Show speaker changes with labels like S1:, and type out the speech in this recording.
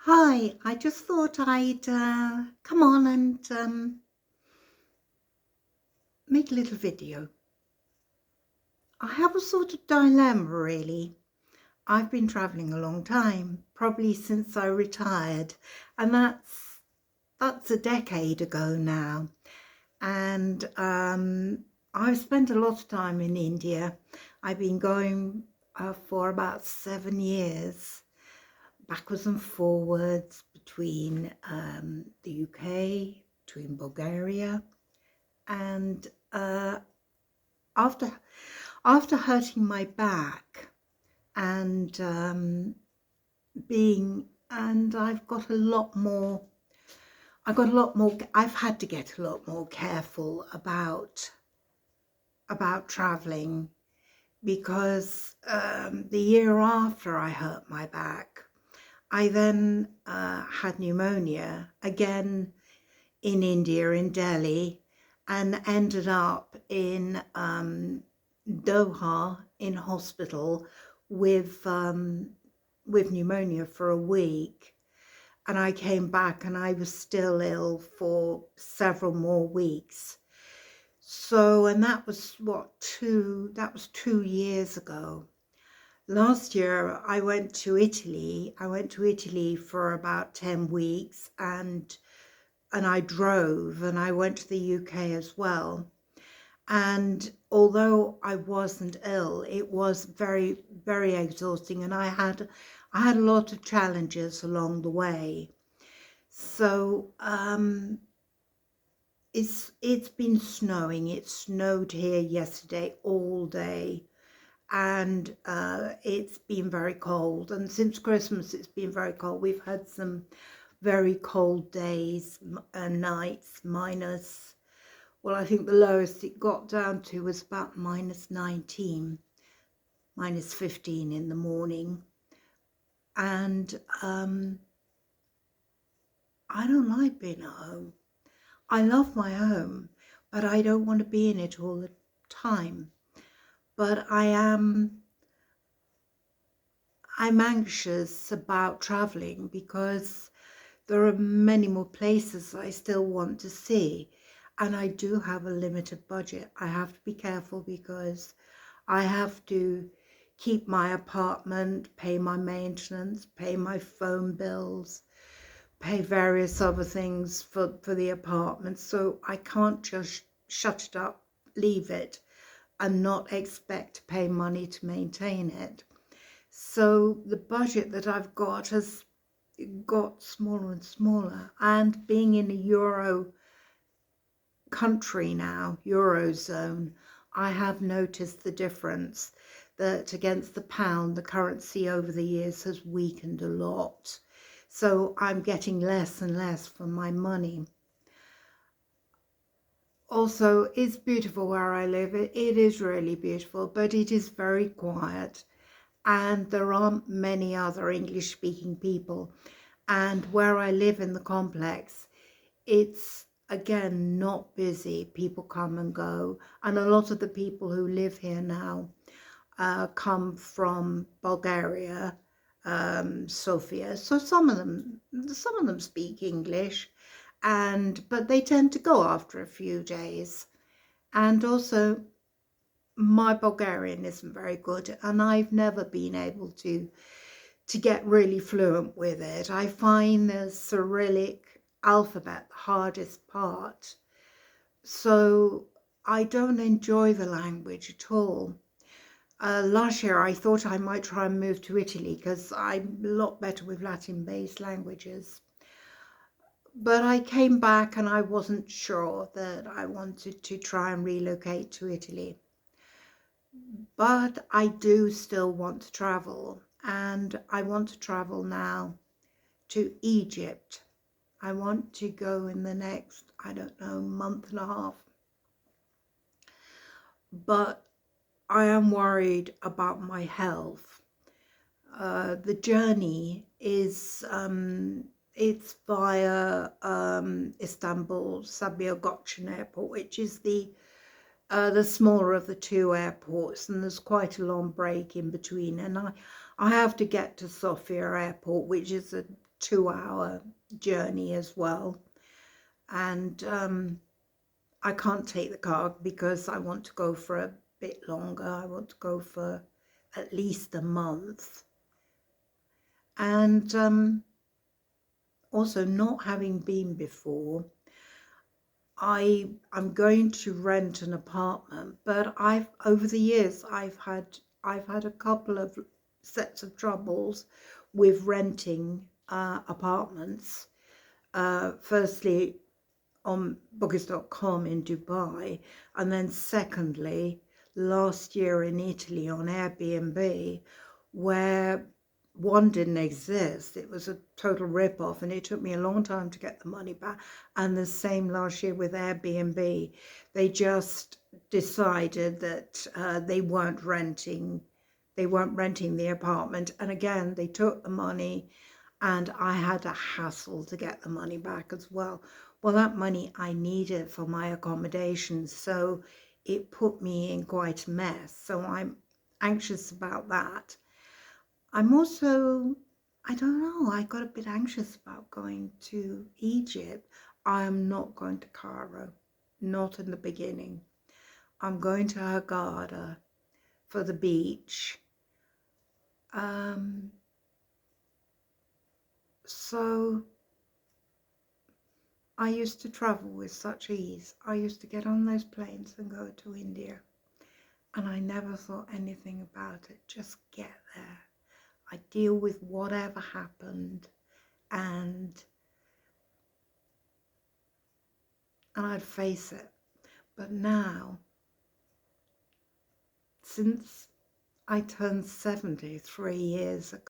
S1: Hi, I just thought I'd come on and make a little video. I have a sort of dilemma, really. I've been traveling a long time, probably since I retired, and that's a decade ago now. And I've spent a lot of time in India. I've been going for about 7 years, backwards and forwards between the UK, between Bulgaria, and after hurting my back and I've got a lot more. I've had to get a lot more careful about traveling because the year after I hurt my back, I then had pneumonia again in India, in Delhi, and ended up in Doha in hospital with pneumonia for a week. And I came back and I was still ill for several more weeks. So, and that was that was 2 years ago. Last year I went to Italy. I went to Italy for about 10 weeks and I drove and I went to the UK as well. And although I wasn't ill, it was very, very exhausting, and I had a lot of challenges along the way. So it's been snowing. It snowed here yesterday all day, and it's been very cold. And since Christmas, it's been very cold. We've had some very cold days and nights, well, I think the lowest it got down to was about -19, -15 in the morning. And I don't like being at home. I love my home, but I don't want to be in it all the time. But I'm anxious about traveling because there are many more places I still want to see, and I do have a limited budget. I have to be careful because I have to keep my apartment, pay my maintenance, pay my phone bills, pay various other things for the apartment. So I can't just shut it up, leave it, and not expect to pay money to maintain it. So the budget that I've got has got smaller and smaller, and being in a Euro country now, Eurozone, I have noticed the difference that against the pound, the currency over the years has weakened a lot. So I'm getting less and less for my money. Also, it's beautiful where I live. It is really beautiful, but it is very quiet, and there aren't many other English speaking people. And where I live in the complex, it's again not busy. People come and go, and a lot of the people who live here now come from Bulgaria, Sofia. So some of them speak English, but they tend to go after a few days. And also, my Bulgarian isn't very good, and I've never been able to get really fluent with it. I find the Cyrillic alphabet the hardest part. So I don't enjoy the language at all. Last year I thought I might try and move to Italy because I'm a lot better with Latin-based languages. But I came back and I wasn't sure that I wanted to try and relocate to Italy. But I do still want to travel, and I want to travel now to Egypt. I want to go in the next, I don't know, month and a half. But I am worried about my health. The journey is, it's via Istanbul Sabiha Gökçen Airport, which is the smaller of the two airports, and there's quite a long break in between. And I have to get to Sofia Airport, which is a 2-hour journey as well. And I can't take the car because I want to go for a bit longer. I want to go for at least a month. And also, not having been before, I'm going to rent an apartment, but over the years I've had a couple of sets of troubles with renting apartments. Firstly, on bookers.com in Dubai, and then secondly, last year in Italy on Airbnb, where one didn't exist. It was a total rip-off, and it took me a long time to get the money back. And the same last year with Airbnb. They just decided that they weren't renting the apartment, and again they took the money, and I had a hassle to get the money back as well. Well, that money I needed for my accommodation, so it put me in quite a mess. So I'm anxious about that. I'm also, I don't know, I got a bit anxious about going to Egypt. I am not going to Cairo, not in the beginning. I'm going to Hurghada for the beach. So I used to travel with such ease. I used to get on those planes and go to India, and I never thought anything about it. Just get there. I deal with whatever happened, and I'd face it. But now, since I turned 70 3 years ago,